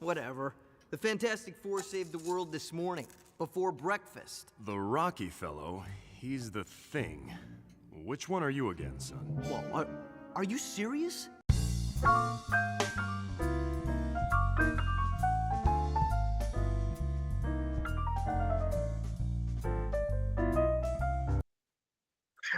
Whatever. The Fantastic Four saved the world this morning, before breakfast. The Rocky fellow, he's the Thing. Which one are you again, son? Whoa, are you serious?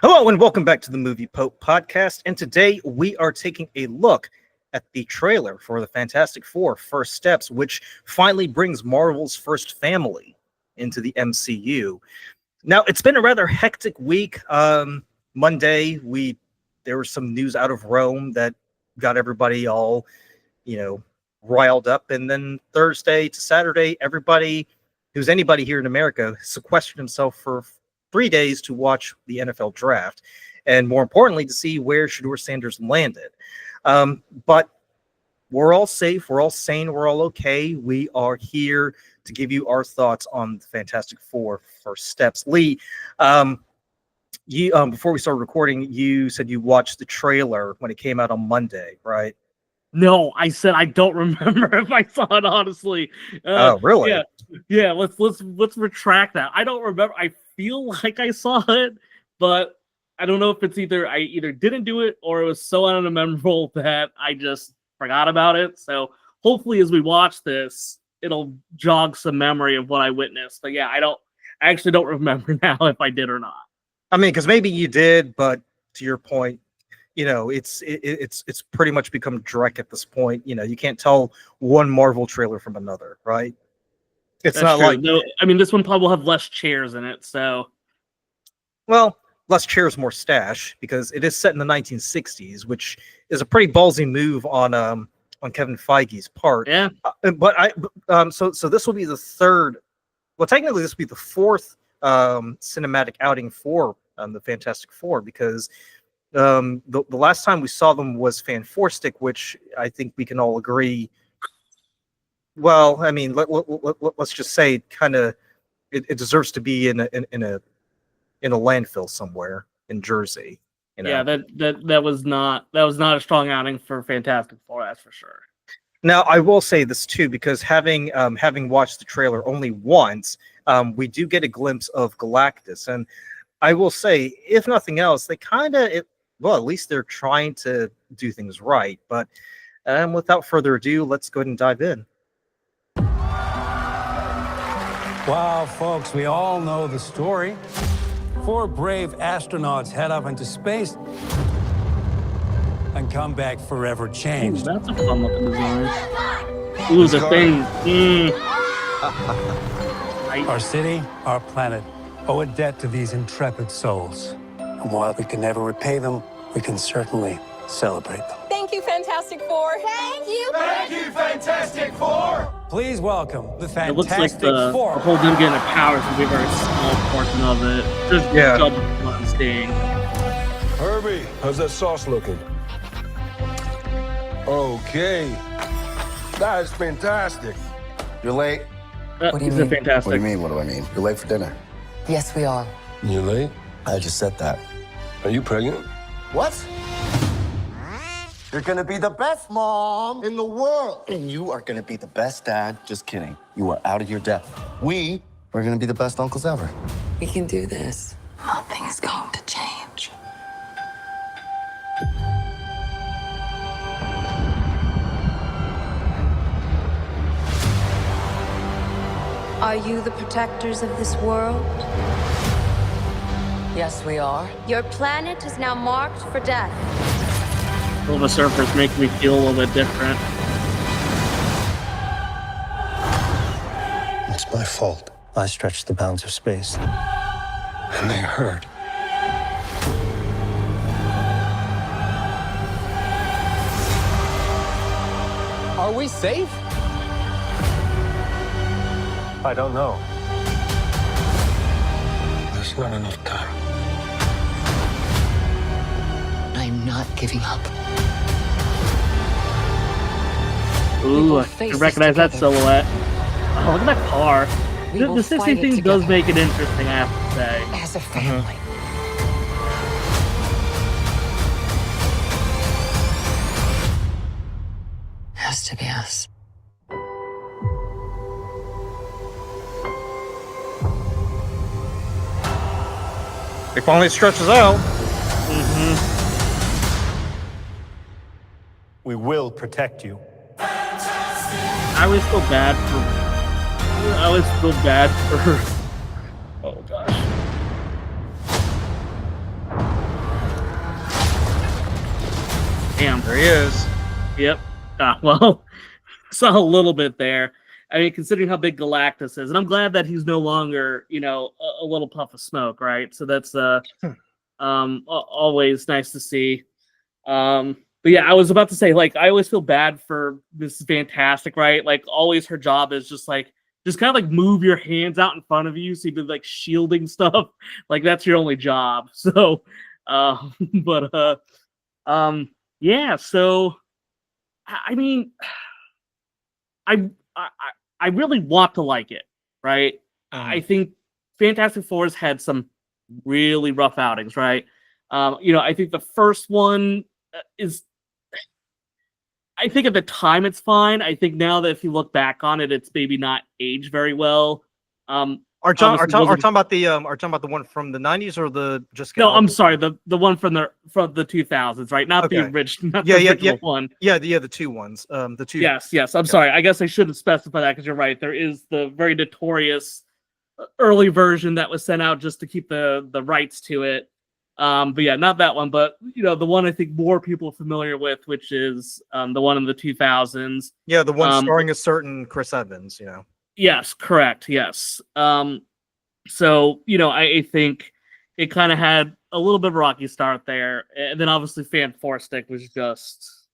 Hello and welcome back to the Movie Pope podcast, and today we are taking a look at the trailer for the Fantastic Four First Steps, which finally brings Marvel's first family into the MCU. Now, it's been a rather hectic week. Monday, there was some news out of Rome that got everybody all, riled up, and then Thursday to Saturday, everybody who's anybody here in America sequestered himself for 3 days to watch the NFL draft, and more importantly, to see where Shedeur Sanders landed. But we're all safe, we're all sane, we're all okay. We are here to give you our thoughts on the Fantastic Four First Steps. Lee, before we started recording, you said you watched the trailer when it came out on Monday, right? No, I said I don't remember if I saw it, honestly. Oh, really? Yeah. Let's retract that. I don't remember. I feel like I saw it, but I don't know if it's I either didn't do it or it was so unmemorable that I just forgot about it. So hopefully, as we watch this, it'll jog some memory of what I witnessed. But yeah, I actually don't remember now if I did or not. I mean, because maybe you did, but to your point, it's pretty much become Drek at this point. You can't tell one Marvel trailer from another, right? It's That's not true. like, No, I mean, this one probably will have less chairs in it, so. Well, less chairs, more stash, because it is set in the 1960s, which is a pretty ballsy move on Kevin Feige's part. Yeah. So this will be the third. Well, technically, this will be the fourth cinematic outing for the Fantastic Four, because the last time we saw them was Fan-Four-Stick, which I think we can all agree. Well, I mean, let's just say it deserves to be in a landfill somewhere in Jersey. Yeah, that was not a strong outing for Fantastic Four, that's for sure. Now, I will say this too, because having watched the trailer only once, we do get a glimpse of Galactus, and I will say, if nothing else, they at least they're trying to do things right. But without further ado, let's go ahead and dive in. Wow, folks, we all know the story. 4 brave astronauts head off into space and come back forever changed. Ooh, that's a fun looking design. Ooh, the Thing. Our city, our planet, owe a debt to these intrepid souls. And while we can never repay them, we can certainly celebrate them. Thank you, Fantastic Four. Thank you. Thank you, Fantastic Four. Please welcome the It looks like Fantastic the Four. whole them getting the powers will be a very small portion of it. Just double one Sting. Herbie, how's that sauce looking? Okay. That is fantastic. You're late. What do you mean? Fantastic. What do you mean, what do I mean? You're late for dinner. Yes, we are. You late? I just said that. Are you pregnant? What? You're gonna be the best mom in the world. And you are gonna be the best dad. Just kidding. You are out of your depth. We are gonna be the best uncles ever. We can do this. Nothing is going to change. Are you the protectors of this world? Yes, we are. Your planet is now marked for death. All the surfers make me feel a little bit different. It's my fault. I stretched the bounds of space. And they hurt. Are we safe? I don't know. There's not enough time. I'm not giving up. Ooh, I can recognize that silhouette. Oh, look at that car. The 60 thing does make it interesting, I have to say. As a family. Has to be us. It finally stretches out. We will protect you. I always feel bad for. Oh gosh. Damn. There he is. Yep. Well, saw a little bit there. I mean, considering how big Galactus is, and I'm glad that he's no longer, a little puff of smoke, right? So that's always nice to see. But yeah, I was about to say, like, I always feel bad for Mrs. Fantastic, right? Like, always her job is just kind of like move your hands out in front of you, so you've been like shielding stuff. Like, that's your only job. So, yeah. So, I mean, I really want to like it, right? I think Fantastic Four has had some really rough outings, right? I think the first one is. I think at the time it's fine. I think now that if you look back on it, it's maybe not aged very well. Are you talking about the one from the 90s or the just? No, I'm sorry, the one from the 2000s, right? Not the original, not the original one. Yeah, the two ones. The two. Yes. I'm sorry. I guess I shouldn't specify that because you're right. There is the very notorious early version that was sent out just to keep the rights to it. But yeah, not that one, but the one I think more people are familiar with, which is the one in the 2000s. Yeah, the one starring a certain Chris Evans. Yes, correct. Yes. So I think it kind of had a little bit of a rocky start there, and then obviously Fan Four Stick was just.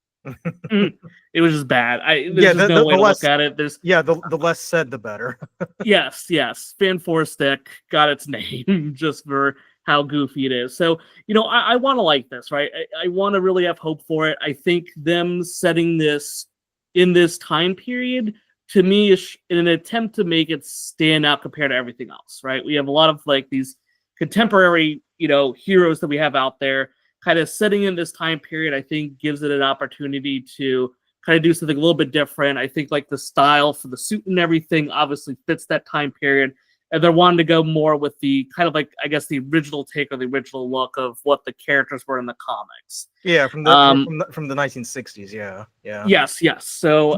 It was just bad. There's no way to look at it. The less said, the better. yes. Fan Four Stick got its name just for how goofy it is. So, I want to like this, right? I want to really have hope for it. I think them setting this in this time period, to me, is in an attempt to make it stand out compared to everything else, right? We have a lot of like these contemporary, heroes that we have out there. Kind of setting in this time period, I think, gives it an opportunity to kind of do something a little bit different. I think like the style for the suit and everything obviously fits that time period. And they're wanting to go more with the kind of like, I guess, the original take or the original look of what the characters were in the comics. Yeah, from the 1960s. Yeah. Yes. So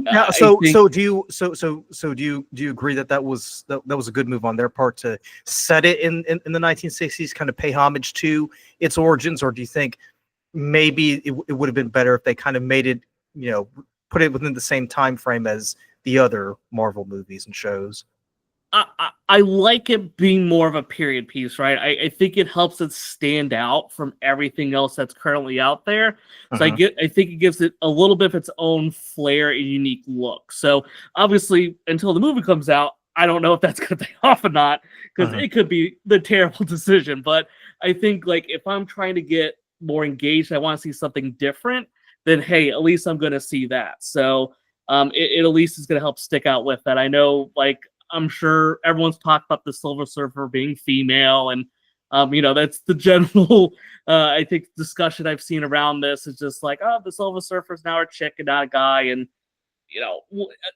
do you agree that was a good move on their part to set it in the 1960s, kind of pay homage to its origins, or do you think maybe it would have been better if they kind of made it, put it within the same time frame as the other Marvel movies and shows? I like it being more of a period piece, right? I think it helps it stand out from everything else that's currently out there. So I think it gives it a little bit of its own flair and unique look. So obviously, until the movie comes out, I don't know if that's going to pay off or not, because it could be the terrible decision. But I think like if I'm trying to get more engaged, I want to see something different, then hey, at least I'm going to see that. So it at least is going to help stick out with that. I know, like, I'm sure everyone's talked about the Silver Surfer being female, and that's the general I think discussion I've seen around this is just like, oh, the Silver Surfer's now a chick and not a guy, and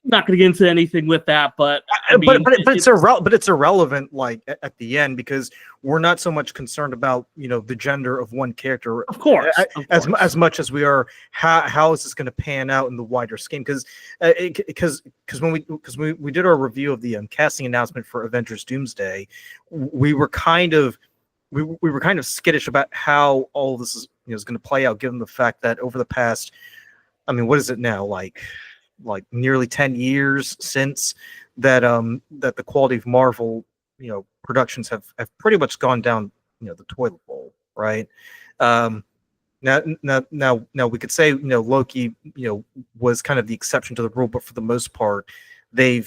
not going to get into anything with that, but it's irrelevant, like at the end, because we're not so much concerned about the gender of one character, of course, as much as we are how is this going to pan out in the wider scheme, because when we did our review of the casting announcement for Avengers Doomsday, we were kind of skittish about how all this is going to play out, given the fact that over the past, I mean, what is it now, like nearly 10 years since that the quality of Marvel productions have pretty much gone down the toilet bowl, right? Now we could say Loki was kind of the exception to the rule, but for the most part they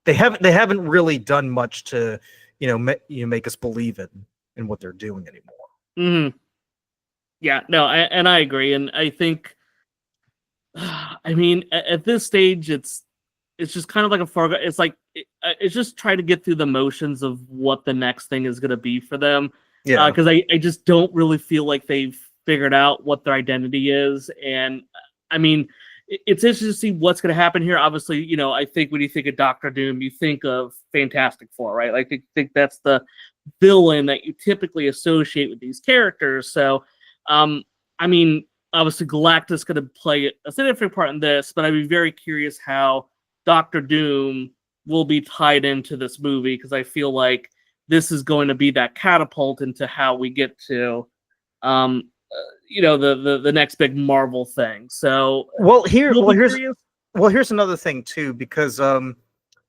haven't really done much to make us believe in what they're doing anymore. Yeah, no, I agree, and I think, I mean, at this stage, it's just kind of like a forgo. It's like it's just trying to get through the motions of what the next thing is going to be for them. Yeah, because I just don't really feel like they've figured out what their identity is, and I mean, it's interesting to see what's going to happen here. Obviously, you know, I think when you think of Doctor Doom, you think of Fantastic Four, right? Like, I think that's the villain that you typically associate with these characters. So, I mean, obviously, Galactus is going to play a significant part in this, but I'd be very curious how Doctor Doom will be tied into this movie, because I feel like this is going to be that catapult into how we get to, you know, the next big Marvel thing. So, here's another thing too, because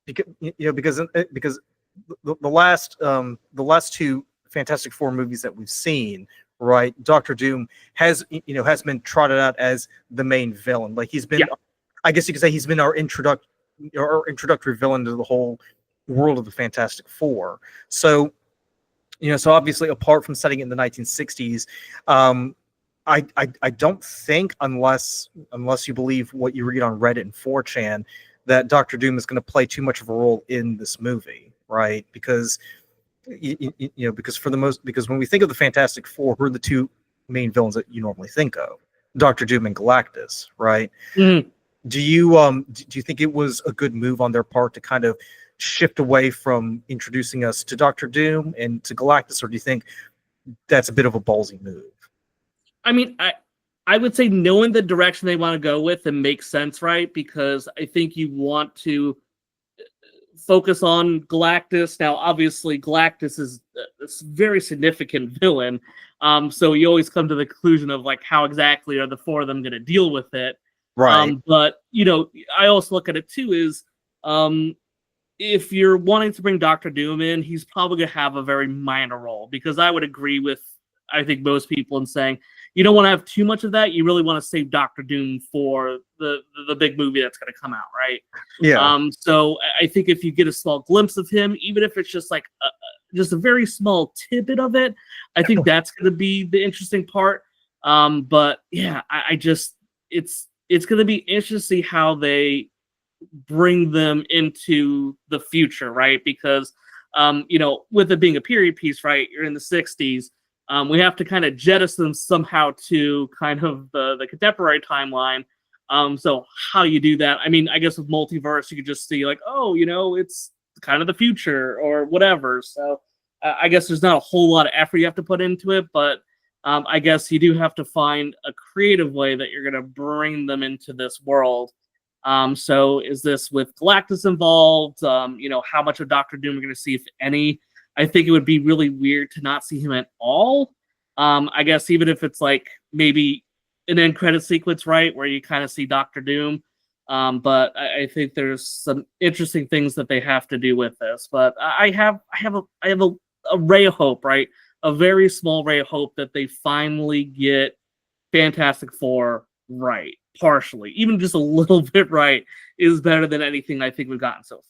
because the last two Fantastic Four movies that we've seen, right? Doctor Doom has been trotted out as the main villain. Like, he's been, I guess you could say, he's been our introductory villain to the whole world of the Fantastic Four. So, so obviously, apart from setting it in the 1960s, I don't think, unless you believe what you read on Reddit and 4chan, that Doctor Doom is going to play too much of a role in this movie, right? Because because when we think of the Fantastic Four, who are the two main villains that you normally think of? Doctor Doom and Galactus, right? Mm-hmm. Do you think it was a good move on their part to kind of shift away from introducing us to Doctor Doom and to Galactus, or do you think that's a bit of a ballsy move? I mean, I would say knowing the direction they want to go with, it makes sense, right? Because I think you want to focus on Galactus. Now, obviously, Galactus is a very significant villain. So you always come to the conclusion of, like, how exactly are the four of them going to deal with it? Right. But, I also look at it too is, if you're wanting to bring Doctor Doom in, he's probably going to have a very minor role, because I would agree with, I think, most people in saying you don't want to have too much of that. You really want to save Doctor Doom for the big movie that's going to come out, right? Yeah. So I think if you get a small glimpse of him, even if it's just like just a very small tidbit of it, I think that's going to be the interesting part. But yeah, I just it's going to be interesting to see how they bring them into the future, right? Because with it being a period piece, right? You're in the 60s. We have to kind of jettison them somehow to kind of the contemporary timeline. So how you do that? I mean, I guess with multiverse, you could just see like, oh, it's kind of the future or whatever. So I guess there's not a whole lot of effort you have to put into it, but I guess you do have to find a creative way that you're going to bring them into this world. So is this with Galactus involved? How much of Doctor Doom we're going to see, if any? I think it would be really weird to not see him at all. I guess even if it's like maybe an end credit sequence, right, where you kind of see Doctor Doom. But I think there's some interesting things that they have to do with this. But I have a ray of hope, right? A very small ray of hope that they finally get Fantastic Four right, partially. Even just a little bit right is better than anything I think we've gotten so far.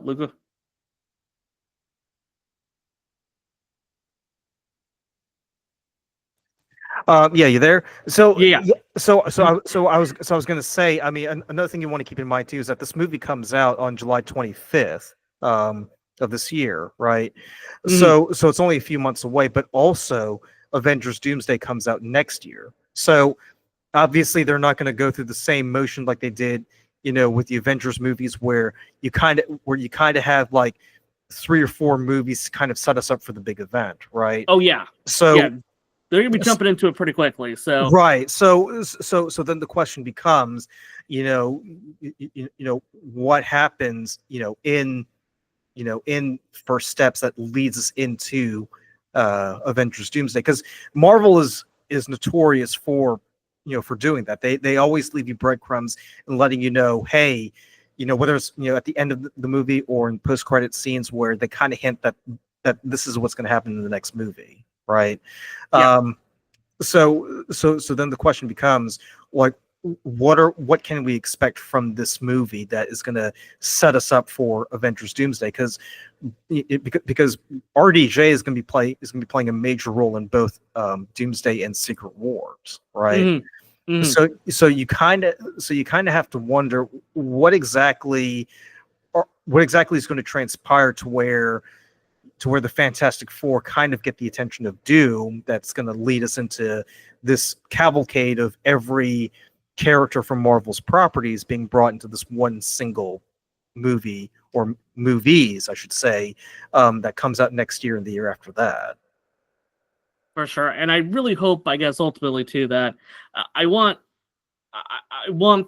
Luca? Yeah, you there? So Yeah. So I was going to say, I mean, another thing you want to keep in mind too is that this movie comes out on July 25th of this year, right? Mm-hmm. So it's only a few months away, but also Avengers Doomsday comes out next year. So obviously they're not going to go through the same motion like they did, with the Avengers movies, where you kind of have like 3 or 4 movies to kind of set us up for the big event, right? Oh yeah. So yeah. They're gonna be jumping into it pretty quickly. So right. So then the question becomes, what happens, in first steps that leads us into Avengers Doomsday, because Marvel is notorious for for doing that. They always leave you breadcrumbs and letting you know, hey, whether it's at the end of the movie or in post-credit scenes, where they kind of hint that this is what's going to happen in the next movie, right? Yeah. So then the question becomes, like, what can we expect from this movie that is going to set us up for Avengers Doomsday? Because RDJ is going to be playing a major role in both Doomsday and Secret Wars, right? Mm-hmm. Mm-hmm. So you kind of have to wonder what exactly is going to transpire to to where the Fantastic Four kind of get the attention of Doom. That's going to lead us into this cavalcade of every character from Marvel's properties being brought into this one single movie, or movies, I should say, that comes out next year and the year after that. For sure. And I really hope, I guess, ultimately, too, that I want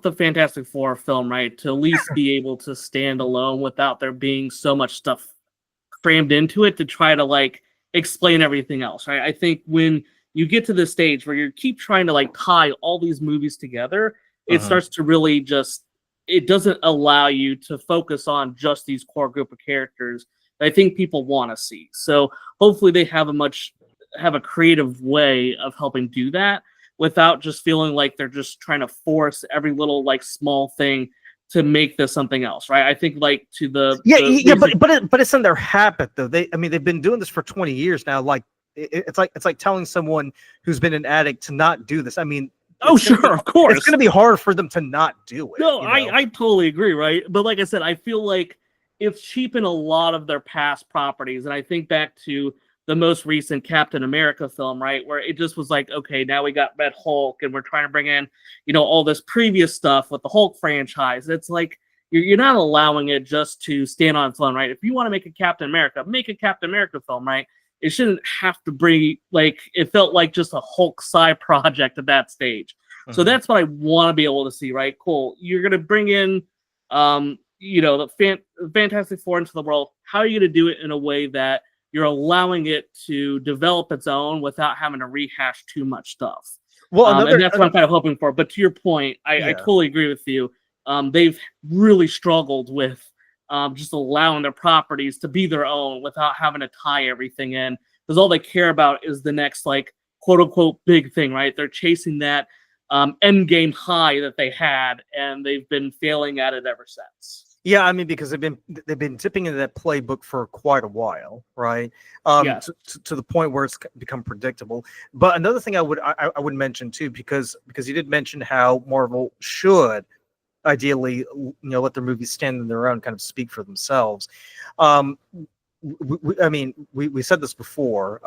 the Fantastic Four film, right, to at least be able to stand alone without there being so much stuff crammed into it to try to, like, explain everything else, right? I think when you get to this stage where you keep trying to, like, tie all these movies together, it starts to really just, it doesn't allow you to focus on just these core group of characters that I think people want to see. So hopefully they have a creative way of helping do that without just feeling like they're just trying to force every little, like, small thing to make this something else, right? I think, like, to the but it's in their habit, though. They've been doing this for 20 years now. Like, it's like telling someone who's been an addict to not do this. I mean, of course, it's going to be hard for them to not do it. No, I totally agree, right? But like I said, I feel like it's cheapened a lot of their past properties, and I think back to the most recent Captain America film, right, where it just was like, okay, now we got Red Hulk, and we're trying to bring in, all this previous stuff with the Hulk franchise. It's like you're not allowing it just to stand on its own, right? If you want to make a Captain America film, right? It shouldn't have to bring, like, it felt like just a Hulk side project at that stage. So that's what I want to be able to see, right? Cool. You're going to bring in, the Fantastic Four into the world. How are you going to do it in a way that you're allowing it to develop its own without having to rehash too much stuff? Well, and that's what I'm kind of hoping for. But to your point, I totally agree with you. They've really struggled with just allowing their properties to be their own without having to tie everything in, because all they care about is the next, like, quote unquote big thing, right? They're chasing that end game high that they had, and they've been failing at it ever since. Yeah, I mean, because they've been dipping into that playbook for quite a while, right? Yes. To the point where it's become predictable. But another thing I would mention too, because you did mention how Marvel should ideally, let their movies stand on their own, kind of speak for themselves. We said this before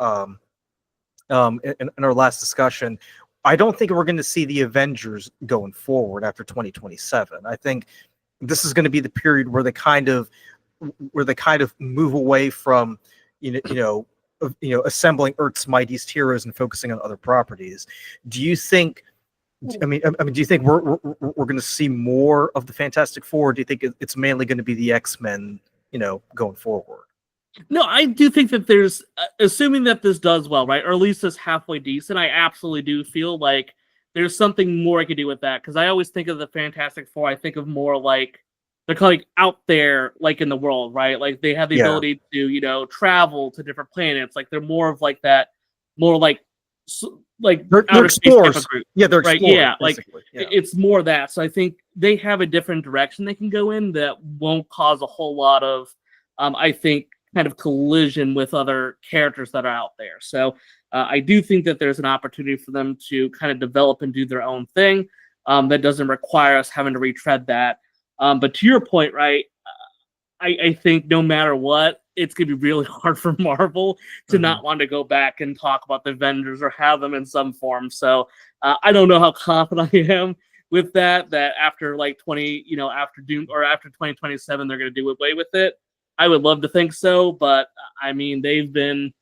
in our last discussion. I don't think we're going to see the Avengers going forward after 2027. I think this is going to be the period where they kind of move away from assembling Earth's mightiest heroes and focusing on other properties. Do you think? Do you think we're going to see more of the Fantastic Four? Or do you think it's mainly going to be the X-Men, going forward? No, I do think that there's, assuming that this does well, right, or at least is halfway decent, I absolutely do feel like there's something more I could do with that, because I always think of the Fantastic Four, I think of more like they're kind of like out there, like, in the world, right? Like, they have the ability to, travel to different planets. Like, they're more of like that, more like they're explorers. Yeah, they're explorers. Right? Yeah, like, it's more that. So I think they have a different direction they can go in that won't cause a whole lot of, I think, kind of collision with other characters that are out there. So I do think that there's an opportunity for them to kind of develop and do their own thing that doesn't require us having to retread that. But to your point, right, I think no matter what, it's going to be really hard for Marvel to not want to go back and talk about the Avengers or have them in some form. So I don't know how confident I am with that after, like, after Doom or after 2027, they're going to do away with it. I would love to think so, but I mean, they've been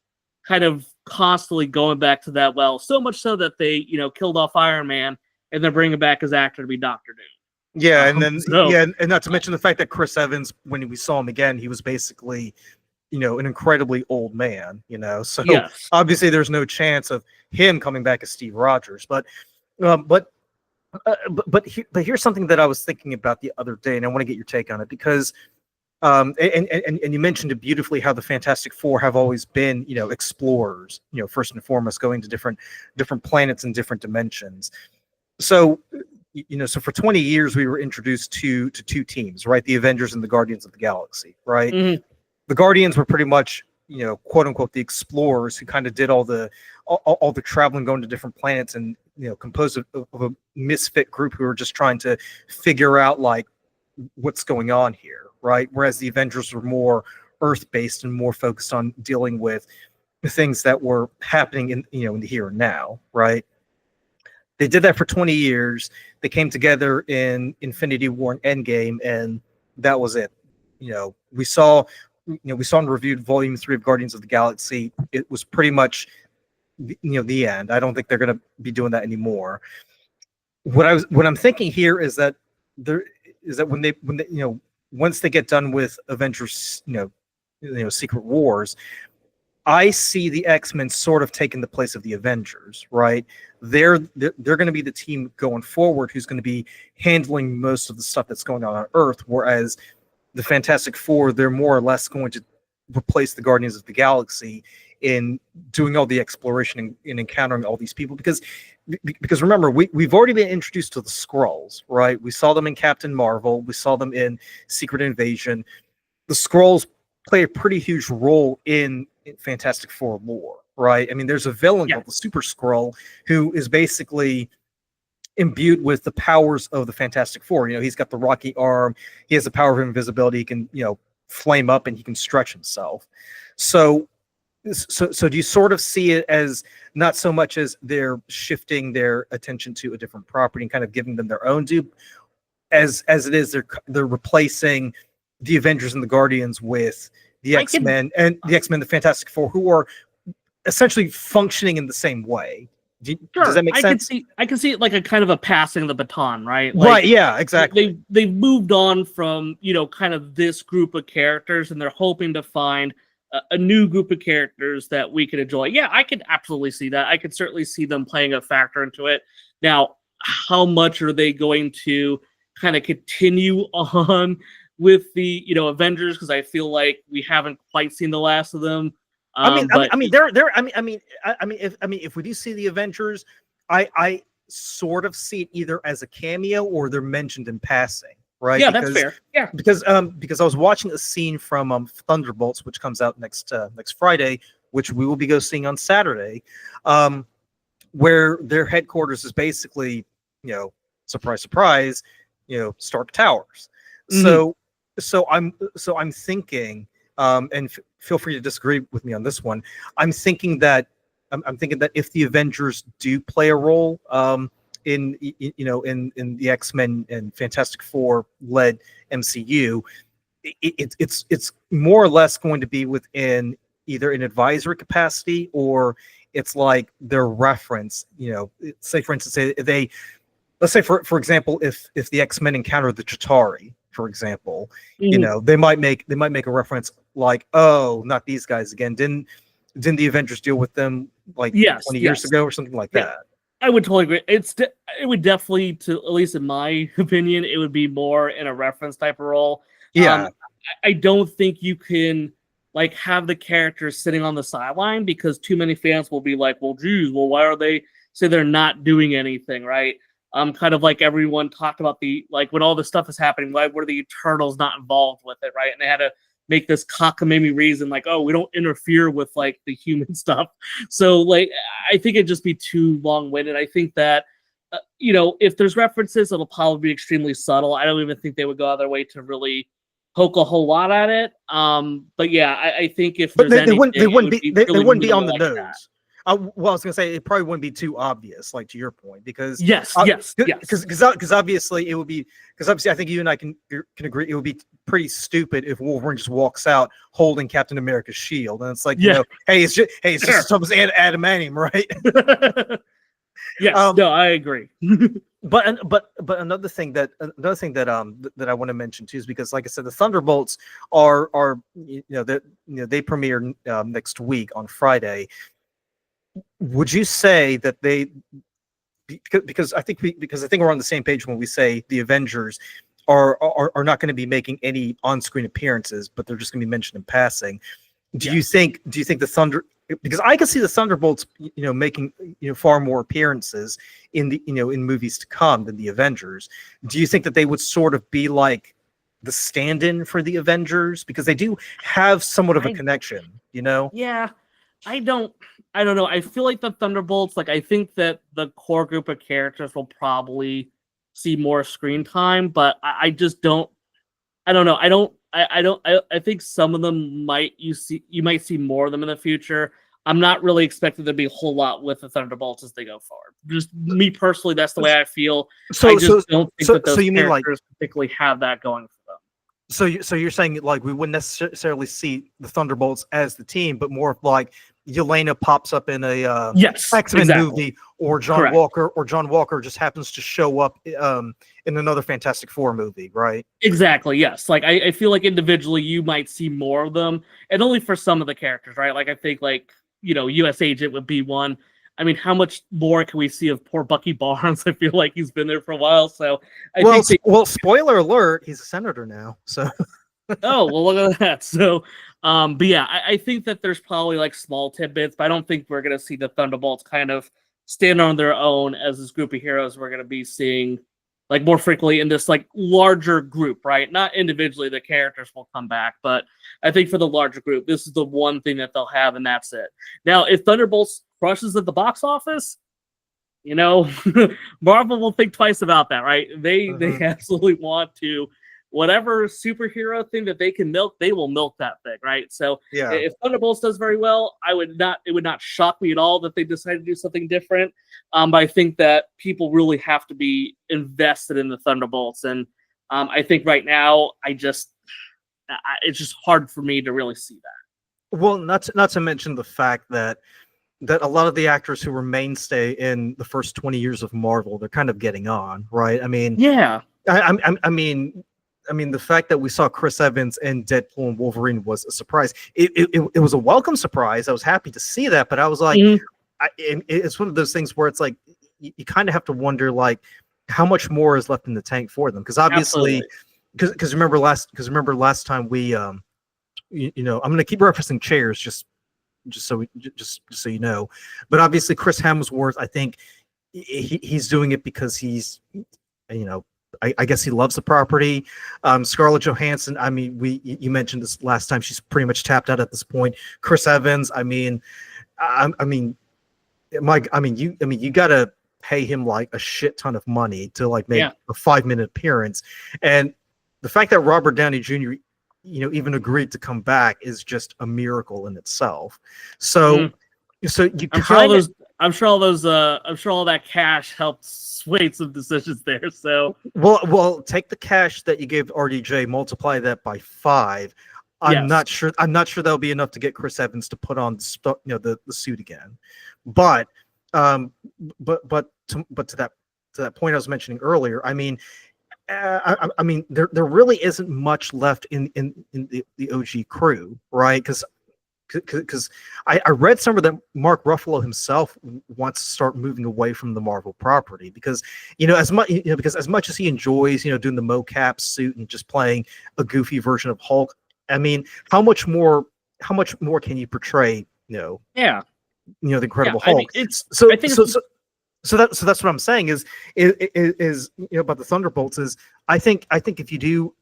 kind of constantly going back to that well, so much so that they, killed off Iron Man, and they're bringing back his actor to be Dr. Doom. Yeah, and then and not to mention the fact that Chris Evans, when we saw him again, he was basically, an incredibly old man, So obviously, there's no chance of him coming back as Steve Rogers. But here's something that I was thinking about the other day, and I want to get your take on it, because. And you mentioned it beautifully how the Fantastic Four have always been, explorers, first and foremost, going to different planets and different dimensions. So, so for 20 years we were introduced to two teams, right? The Avengers and the Guardians of the Galaxy, right? Mm-hmm. The Guardians were pretty much, quote unquote, the explorers who kind of did all the traveling, going to different planets, and composed of a misfit group who were just trying to figure out, like, what's going on here. Right, whereas the Avengers were more Earth-based and more focused on dealing with the things that were happening in in the here and now, right? They did that for 20 years. They came together in Infinity War and Endgame, and that was it. We saw and reviewed Volume 3 of Guardians of the Galaxy. It was pretty much the end. I don't think they're going to be doing that anymore. What I'm thinking here is that when they once they get done with Avengers, Secret Wars, I see the X-Men sort of taking the place of the Avengers, right? They're going to be the team going forward who's going to be handling most of the stuff that's going on Earth, whereas the Fantastic Four, they're more or less going to replace the Guardians of the Galaxy in doing all the exploration and encountering all these people. Because remember, we've already been introduced to the Skrulls, right? We saw them in Captain Marvel. We saw them in Secret Invasion. The Skrulls play a pretty huge role in Fantastic Four lore, right? I mean, there's a villain called the Super Skrull who is basically imbued with the powers of the Fantastic Four. He's got the rocky arm. He has the power of invisibility. He can, flame up, and he can stretch himself. So do you sort of see it as not so much as they're shifting their attention to a different property and kind of giving them their own due, as it is they're replacing the Avengers and the Guardians with the X-Men and the Fantastic Four, who are essentially functioning in the same way. Does that make sense? I can see it like a kind of a passing the baton, right? Right. Yeah. Exactly. They've moved on from kind of this group of characters, and they're hoping to find a new group of characters that we could enjoy. Yeah, I could absolutely see that. I could certainly see them playing a factor into it. Now, how much are they going to kind of continue on with the Avengers? Because I feel like we haven't quite seen the last of them. If we do see the Avengers, I sort of see it either as a cameo or they're mentioned in passing, right? Yeah, that's fair. Yeah, because I was watching a scene from Thunderbolts, which comes out next Friday, which we will be seeing on Saturday, where their headquarters is basically, surprise, surprise, Stark Towers. Mm-hmm. So I'm thinking. And feel free to disagree with me on this one. I'm thinking that if the Avengers do play a role in the X-Men and Fantastic Four led MCU, it's more or less going to be within either an advisory capacity or it's like their reference. Say for instance, let's say for example, if the X-Men encounter the Chitauri, for example, they might make a reference like, oh, not these guys again. Didn't the Avengers deal with them like 20 years ago or something like that? I would totally agree. It would definitely, to at least in my opinion, it would be more in a reference type of role. Yeah, I don't think you can have the characters sitting on the sideline because too many fans will be like, well, geez, why are they say they're not doing anything, right? Kind of like everyone talked about when all this stuff is happening, why were the Eternals not involved with it, right? And they had to make this cockamamie reason, like, oh, we don't interfere with the human stuff. So I think it'd just be too long-winded. I think that if there's references, it'll probably be extremely subtle. I don't even think they would go out of their way to really poke a whole lot at it. But yeah, I think if there's they wouldn't be on the nose. That. Well, I was gonna say it probably wouldn't be too obvious, like to your point, because yes, because obviously it would be I think you and I can agree it would be pretty stupid if Wolverine just walks out holding Captain America's shield, and it's like hey, it's just Thomas adamantium, right? Yes, no, I agree. But another thing that I want to mention too is because, like I said, the Thunderbolts are they premiere next week on Friday. Would you say that because I think we're on the same page when we say the Avengers are not going to be making any on-screen appearances, but they're just going to be mentioned in passing. Do you think the because I can see the Thunderbolts making far more appearances in the in movies to come than the Avengers. Do you think that they would sort of be like the stand-in for the Avengers because they do have somewhat of a connection, Yeah. I don't know. I feel like the Thunderbolts, I think that the core group of characters will probably see more screen time, but I just don't. I don't know. I I think some of them you might see more of them in the future. I'm not really expecting there to be a whole lot with the Thunderbolts as they go forward. Just me personally, that's the way I feel. So, I just don't think that those you mean like characters particularly have that going for them. so you're saying like we wouldn't necessarily see the Thunderbolts as the team, but more of like Yelena pops up in a Yes, X-Men exactly. movie, or John Correct. Walker just happens to show up in another Fantastic Four movie, right? Exactly, yes. Like I feel like individually you might see more of them, and only for some of the characters, right? Like I think like, US Agent would be one. I mean, how much more can we see of poor Bucky Barnes? I feel like he's been there for a while, so well, spoiler alert, he's a senator now, so oh, well, look at that. So, but yeah, I think that there's probably like small tidbits, but I don't think we're going to see the Thunderbolts kind of stand on their own as this group of heroes we're going to be seeing like more frequently in this like larger group, right? Not individually, the characters will come back, but I think for the larger group, this is the one thing that they'll have, and that's it. Now, if Thunderbolts crushes at the box office, Marvel will think twice about that, right? They absolutely want to. Whatever superhero thing that they can milk, they will milk that thing, right? So yeah. If Thunderbolts does very well, it would not shock me at all that they decide to do something different. But I think that people really have to be invested in the Thunderbolts. And I think right now, it's just hard for me to really see that. Well, not to mention the fact that a lot of the actors who were mainstay in the first 20 years of Marvel, they're kind of getting on, right? I mean, yeah. I mean, the fact that we saw Chris Evans in Deadpool and Wolverine was a surprise. It was a welcome surprise. I was happy to see that, but I was like, it's one of those things where it's like you kind of have to wonder like how much more is left in the tank for them, because obviously, because remember last time we I'm going to keep referencing chairs just so you know, but obviously Chris Hemsworth, I think he's doing it because he's I guess he loves the property. Scarlett Johansson, I mean, you mentioned this last time, she's pretty much tapped out at this point. Chris Evans, you gotta pay him like a shit ton of money to like make a 5-minute appearance. And the fact that Robert Downey Jr. Even agreed to come back is just a miracle in itself. So I'm sure all that cash helped sway some decisions there. So well, take the cash that you gave RDJ, multiply that by 5. I'm not sure that'll be enough to get Chris Evans to put on the suit again. But to that point I was mentioning earlier, I mean, there really isn't much left in the OG crew, right? Because I read somewhere that Mark Ruffalo himself wants to start moving away from the Marvel property because as much as he enjoys doing the mocap suit and just playing a goofy version of Hulk, I mean, how much more can you portray the Incredible Hulk? So that's what I'm saying is about the Thunderbolts is I think if you do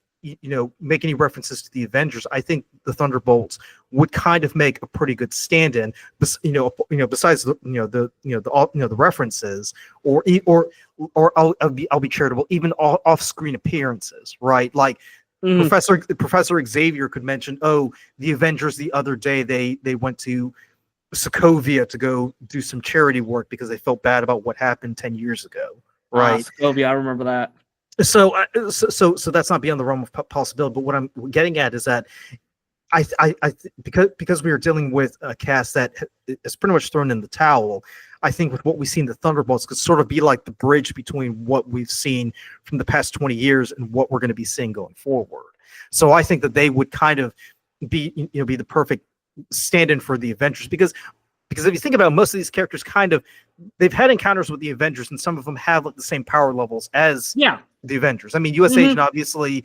make any references to the Avengers, I think the Thunderbolts would kind of make a pretty good stand-in. Besides the references, or I'll be charitable, even off-screen appearances, right? Like Professor Xavier could mention, the Avengers the other day they went to Sokovia to go do some charity work because they felt bad about what happened 10 years ago, right? Sokovia, I remember that. So that's not beyond the realm of possibility. But what I'm getting at is that because we are dealing with a cast that is pretty much thrown in the towel, I think with what we see in the Thunderbolts could sort of be like the bridge between what we've seen from the past 20 years and what we're going to be seeing going forward. So I think that they would kind of be the perfect stand-in for the Avengers because if you think about it, most of these characters they've had encounters with the Avengers, and some of them have like the same power levels as the Avengers. I mean, US Agent, obviously,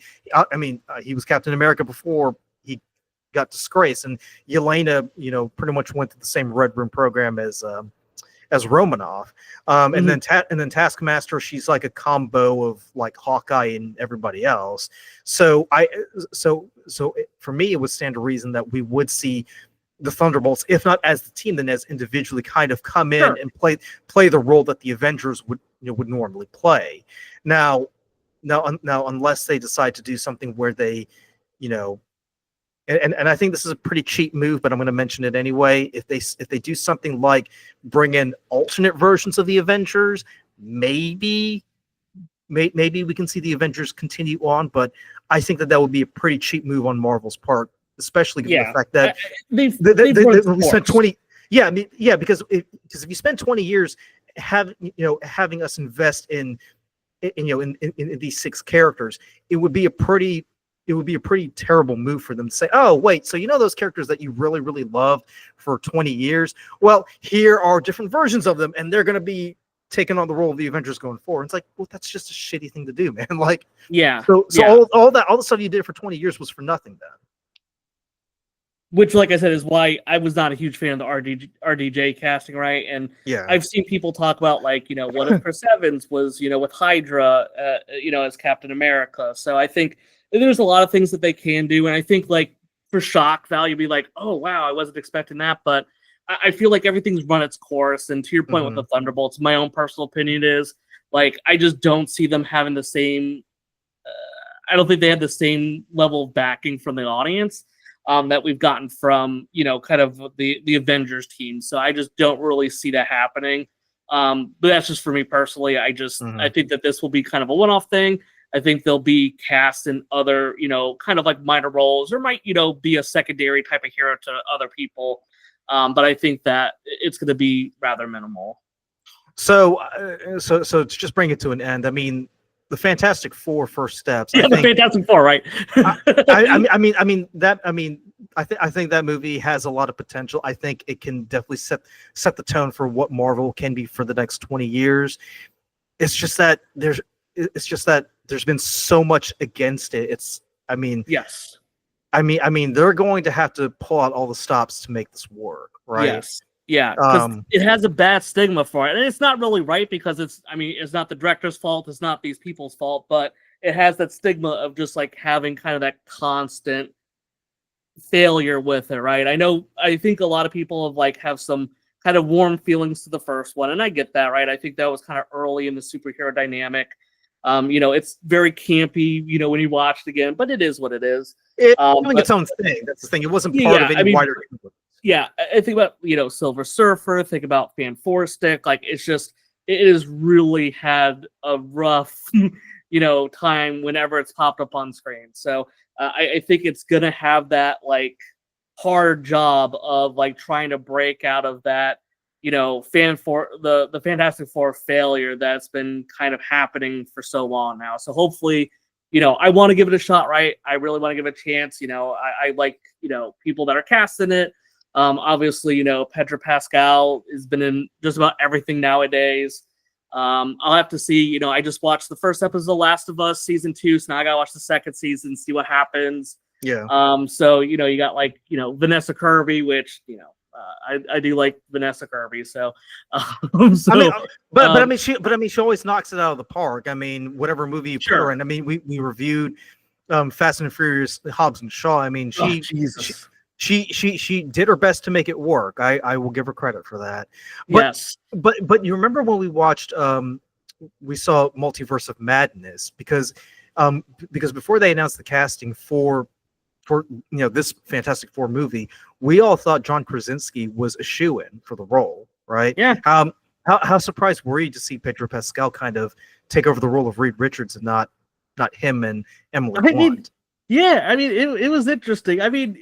he was Captain America before he got disgraced, and Yelena, pretty much went to the same Red Room program as Romanoff. And then Taskmaster, she's like a combo of like Hawkeye and everybody else. So for me, it would stand to reason that we would see the Thunderbolts, if not as the team, then as individually, kind of come in and play the role that the Avengers would normally play. Now, unless they decide to do something where they you know, and I think this is a pretty cheap move, but I'm going to mention it anyway. If they do something like bring in alternate versions of the Avengers, maybe we can see the Avengers continue on. But I think that would be a pretty cheap move on Marvel's part, especially given the fact that they spent 20. Yeah, I mean, yeah, because if you spend 20 years having us invest in these 6 characters, it would be a pretty terrible move for them to say, oh, wait, so those characters that you really, really loved for 20 years, well, here are different versions of them, and they're going to be taking on the role of the Avengers going forward. It's like, well, that's just a shitty thing to do, man. Like, yeah. So all the stuff you did for 20 years was for nothing then. Which, like I said, is why I was not a huge fan of the RDJ casting, right? And I've seen people talk about, like, what if Chris Evans was, with Hydra, as Captain America. So I think there's a lot of things that they can do. And I think, like, for shock value, be like, oh, wow, I wasn't expecting that. But I feel like everything's run its course. And to your point with the Thunderbolts, my own personal opinion is, like, I just don't see them having the same, I don't think they had the same level of backing from the audience that we've gotten from, kind of the Avengers team. So I just don't really see that happening. But that's just for me personally. I think that this will be kind of a one-off thing. I think they'll be cast in other, kind of like minor roles, or might, be a secondary type of hero to other people. But I think that it's going to be rather minimal. So to just bring it to an end, I mean, the Fantastic Four first steps. Yeah, the Fantastic Four, right? I think that movie has a lot of potential. I think it can definitely set the tone for what Marvel can be for the next 20 years. It's just that there's been so much against it. Yes. I mean, they're going to have to pull out all the stops to make this work, right? Yes. Yeah, because it has a bad stigma for it. And it's not really right, because it's not the director's fault, it's not these people's fault, but it has that stigma of just, like, having kind of that constant failure with it, right? I think a lot of people have some kind of warm feelings to the first one, and I get that, right? I think that was kind of early in the superhero dynamic. It's very campy, when you watch it again, but it is what it is. It's doing its own thing. That's the thing. It wasn't part of any wider. Yeah, I think about, Silver Surfer, think about Fan Four Stick. Like, it has really had a rough, time whenever it's popped up on screen. So I think it's going to have that, like, hard job of, like, trying to break out of that, the Fantastic Four failure that's been kind of happening for so long now. So hopefully, I want to give it a shot, right? I really want to give it a chance. I like, people that are cast in it. Obviously, Pedro Pascal has been in just about everything nowadays. I'll have to see, I just watched the first episode of The Last of Us season 2, so now I gotta watch the second season, see what happens. Yeah. So, you got, like, Vanessa Kirby, which, I do like Vanessa Kirby. So, she always knocks it out of the park. I mean, whatever movie you put her in. I mean, we reviewed Fast and Furious, Hobbs and Shaw. I mean, she did her best to make it work. I will give her credit for that. But, yes. But you remember when we watched we saw Multiverse of Madness, because before they announced the casting for this Fantastic Four movie, we all thought John Krasinski was a shoo-in for the role, right? Yeah. How surprised were you to see Pedro Pascal kind of take over the role of Reed Richards and not him and Emily Blunt? Yeah, I mean, it was interesting. I mean,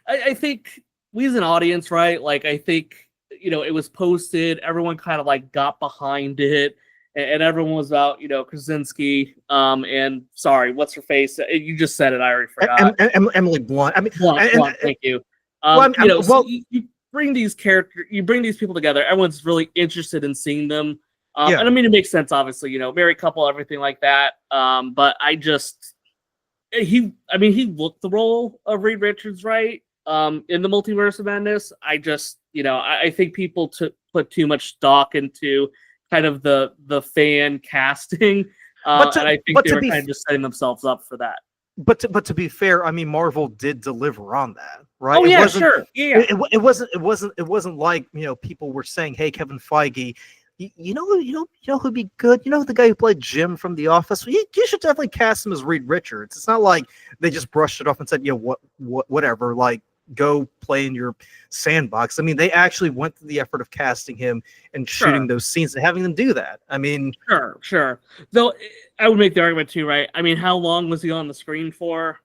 I think we as an audience, right? Like, I think, it was posted, everyone kind of, like, got behind it, and everyone was about, Krasinski, and sorry, what's her face? You just said it, I already forgot. Emily Blunt. I mean, Blunt, thank you. You bring these people together, everyone's really interested in seeing them. And I mean, it makes sense, obviously, married couple, everything like that. But I just... he looked the role of Reed Richards, right? In the Multiverse of Madness. I just, I think people put too much stock into kind of the fan casting. And I think they were kind of just setting themselves up for that. But to be fair, I mean, Marvel did deliver on that, right? Oh, yeah, sure. Yeah. It wasn't like, people were saying, hey, Kevin Feige, you know who'd be good? You know the guy who played Jim from The Office? You should definitely cast him as Reed Richards. It's not like they just brushed it off and said, whatever, like go play in your sandbox. I mean, they actually went through the effort of casting him and shooting those scenes and having them do that. I mean, sure. Though I would make the argument too, right? I mean, how long was he on the screen for?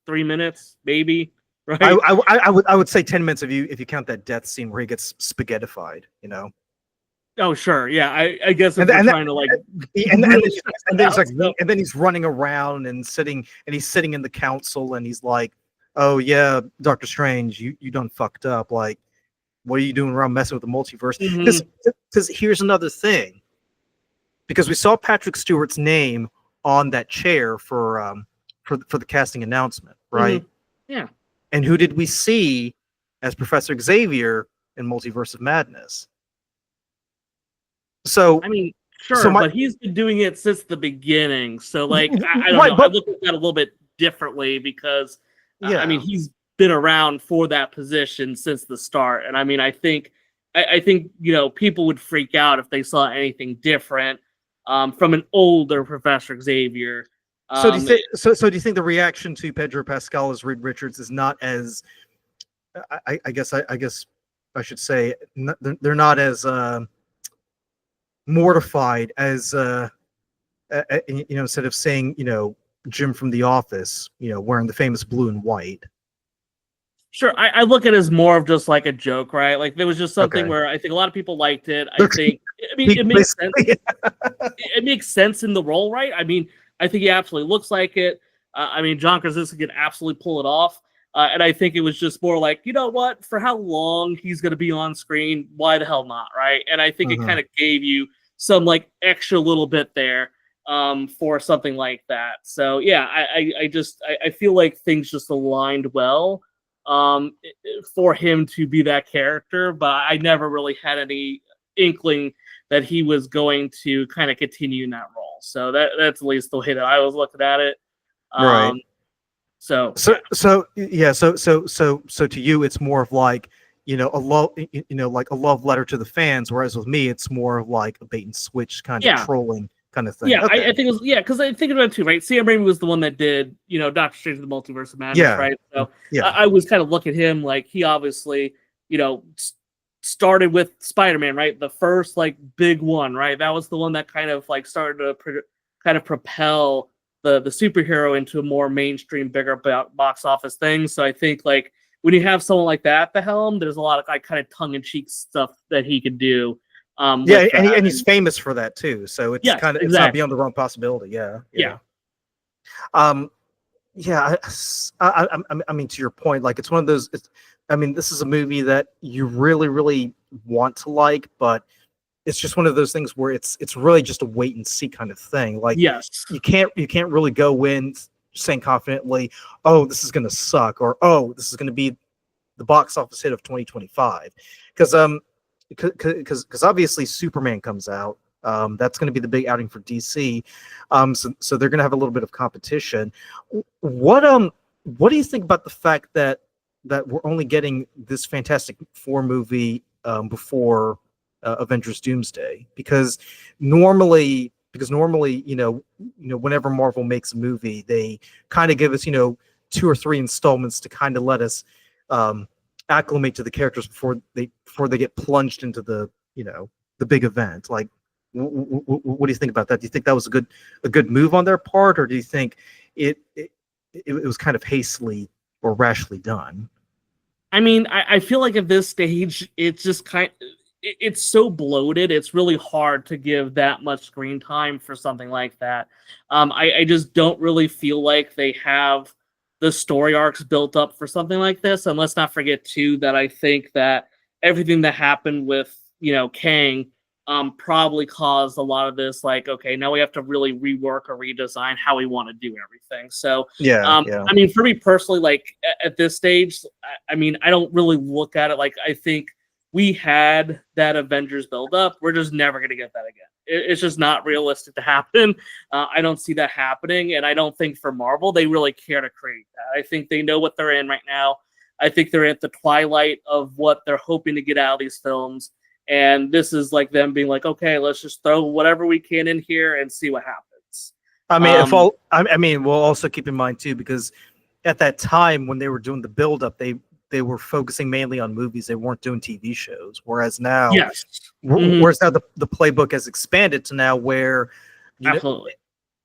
3 minutes, maybe. Right. I would say 10 minutes if you count that death scene where he gets spaghettified. You know. Oh sure, yeah. I guess if and trying to like, and then he's running around and he's sitting in the council and he's like, oh yeah, Doctor Strange, you done fucked up. Like, what are you doing around messing with the multiverse? Because here's another thing. Because we saw Patrick Stewart's name on that chair for the casting announcement, right? Yeah. And who did we see as Professor Xavier in Multiverse of Madness? So I mean, sure, but he's been doing it since the beginning. So like, I don't know. I look at that a little bit differently because I mean, he's been around for that position since the start. And I mean, I think people would freak out if they saw anything different from an older Professor Xavier. So do you think the reaction to Pedro Pascal as Reed Richards is not as I guess I should say they're not as mortified as instead of saying Jim from The Office wearing the famous blue and white. Sure, I look at it as more of just like a joke, right? Like there was just something where I think a lot of people liked it. It makes sense. It makes sense in the role, right? I mean, I think he absolutely looks like it. I mean, John Krasinski can absolutely pull it off. And I think it was just more like, you know what? For how long he's going to be on screen, why the hell not, right? And I think it kind of gave you some like extra little bit there for something like that. So yeah, I feel like things just aligned well for him to be that character, but I never really had any inkling that he was going to kind of continue in that role. So that's at least the way that I was looking at it. Right. So to you, it's more of like, like a love letter to the fans. Whereas with me, it's more of like a bait and switch kind of trolling kind of thing. Yeah, okay. I think it was, because I think about it too, right? Sam Raimi was the one that did, Doctor Strange in the Multiverse of Madness, right? So I was kind of looking at him like he obviously, started with Spider-Man, right? The first like big one, right? That was the one that kind of like started to kind of propel the superhero into a more mainstream, bigger box office thing. So I think like when you have someone like that at the helm, there's a lot of like kind of tongue-in-cheek stuff that he could do. And he's famous for that too. So it's it's not beyond the wrong possibility. Yeah. I mean, to your point, like it's one of those. This is a movie that you really, really want to like, but it's just one of those things where it's really just a wait and see kind of thing. Like, you can't really go in saying confidently, oh, this is going to suck, or oh, this is going to be the box office hit of 2025, because obviously Superman comes out. That's going to be the big outing for DC. So they're going to have a little bit of competition. What do you think about the fact that we're only getting this Fantastic Four movie before Avengers Doomsday? Because normally, whenever Marvel makes a movie, they kind of give us 2 or 3 installments to kind of let us acclimate to the characters before they get plunged into the big event. Like, what do you think about that? Do you think that was a good move on their part, or do you think it was kind of hastily or rashly done? I mean, I feel like at this stage, it's just it's so bloated. It's really hard to give that much screen time for something like that. I just don't really feel like they have the story arcs built up for something like this. And let's not forget too that I think that everything that happened with Kang probably caused a lot of this. Like, okay, now we have to really rework or redesign how we want to do everything. So I mean, for me personally, like at this stage, I mean, I don't really look at it like I think we had that Avengers build up. We're just never going to get that again. It's just not realistic to happen. I don't see that happening. And I don't think for Marvel, they really care to create that. I think they know what they're in right now. I think they're at the twilight of what they're hoping to get out of these films. And this is like them being like, okay, let's just throw whatever we can in here and see what happens. I mean, we'll also keep in mind too, because at that time when they were doing the build-up, they were focusing mainly on movies. They weren't doing TV shows. Whereas now, whereas now the playbook has expanded to now where, absolutely.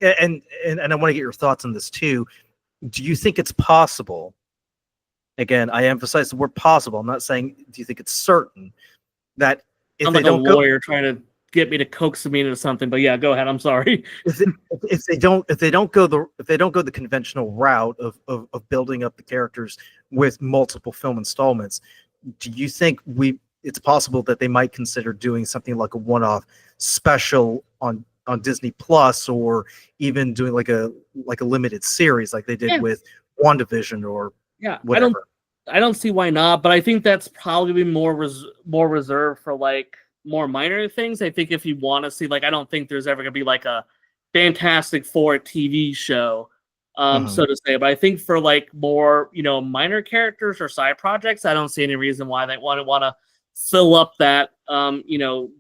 And I want to get your thoughts on this too. Do you think it's possible? Again, I emphasize the word possible. I'm not saying do you think it's certain that if I'm they like don't a lawyer trying to get me to coax me into something, but yeah, go ahead. I'm sorry. if they don't go the conventional route of building up the characters with multiple film installments, do you think it's possible that they might consider doing something like a one-off special on Disney Plus, or even doing like a limited series like they did with WandaVision or whatever? I don't see why not, but I think that's probably more reserved for like more minor things. I think if you want to see, like, I don't think there's ever gonna be like a Fantastic Four TV show, so to say. But I think for like more, minor characters or side projects, I don't see any reason why they want to fill up that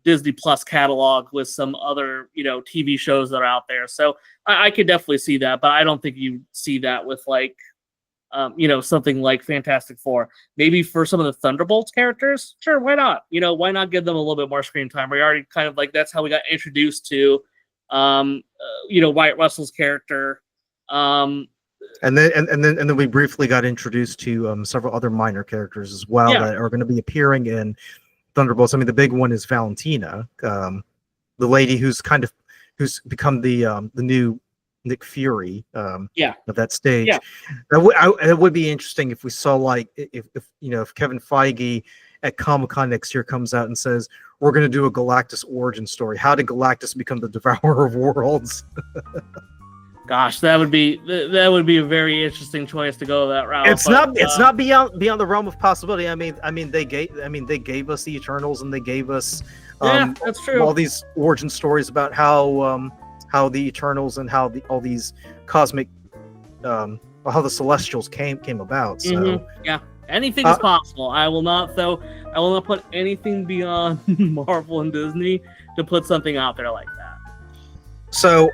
Disney Plus catalog with some other TV shows that are out there. So I could definitely see that, but I don't think you see that with like something like Fantastic Four. Maybe for some of the Thunderbolts characters, sure, why not? Why not give them a little bit more screen time? We already kind of like, that's how we got introduced to Wyatt Russell's character. And then we briefly got introduced to several other minor characters as well that are going to be appearing in Thunderbolts. I mean, the big one is Valentina, the lady who's become the new Nick Fury of that stage. It would be interesting if we saw like if Kevin Feige at Comic-Con next year comes out and says we're going to do a Galactus origin story. How did Galactus become the Devourer of Worlds? Gosh, that would be a very interesting choice to go that route. It's not beyond the realm of possibility. I mean they gave us the Eternals, and they gave us that's true, all these origin stories about how the Eternals and how all these cosmic how the Celestials came about. So anything is possible. I will not put anything beyond Marvel and Disney to put something out there like that. So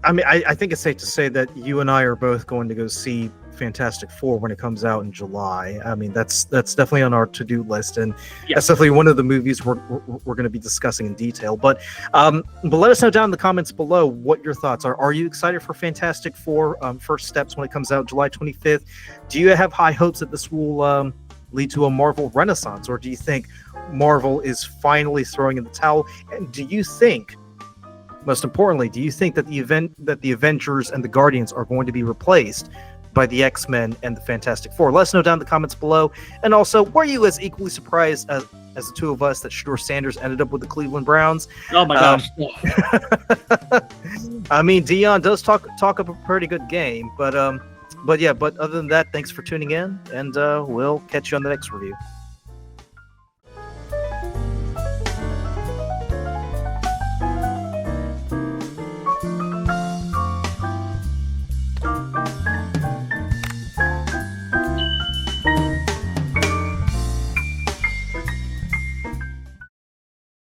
I mean, I think it's safe to say that you and I are both going to go see Fantastic Four when it comes out in July. I mean, that's definitely on our to-do list, and that's definitely one of the movies we're going to be discussing in detail. But let us know down in the comments below what your thoughts are. Are you excited for Fantastic Four First Steps when it comes out July 25th? Do you have high hopes that this will lead to a Marvel renaissance, or do you think Marvel is finally throwing in the towel? And do you think, most importantly, do you think that the Avengers and the Guardians are going to be replaced by the X-Men and the Fantastic Four? Let us know down in the comments below. And also, were you as equally surprised as the two of us that Shedeur Sanders ended up with the Cleveland Browns? Oh my gosh! I mean, Dion does talk up a pretty good game, but other than that, thanks for tuning in, and we'll catch you on the next review.